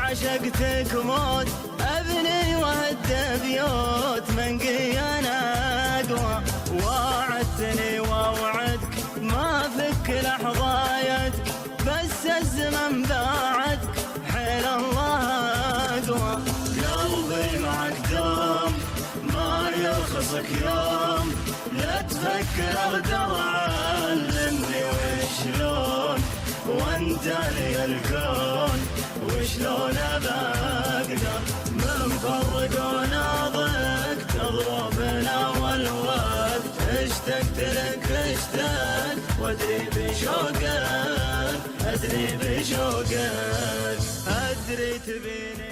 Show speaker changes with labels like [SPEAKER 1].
[SPEAKER 1] عشقتك موت، ابني وهد بيوت من انا اقوى. وعدتني واوعدك ما فك لحظايتك، بس الزمن بعدك حيل الله اقوى. قلبي معك دوم ما يرخصك يوم، لا تفكر اقدر علمني وشلون، وانت لي الكون وشلون بقدر. من فرق وناضك تضربنا والوقت، اشتقت لك اشتقت وادري بشوقك، ادري بشوقك، ادري تبيني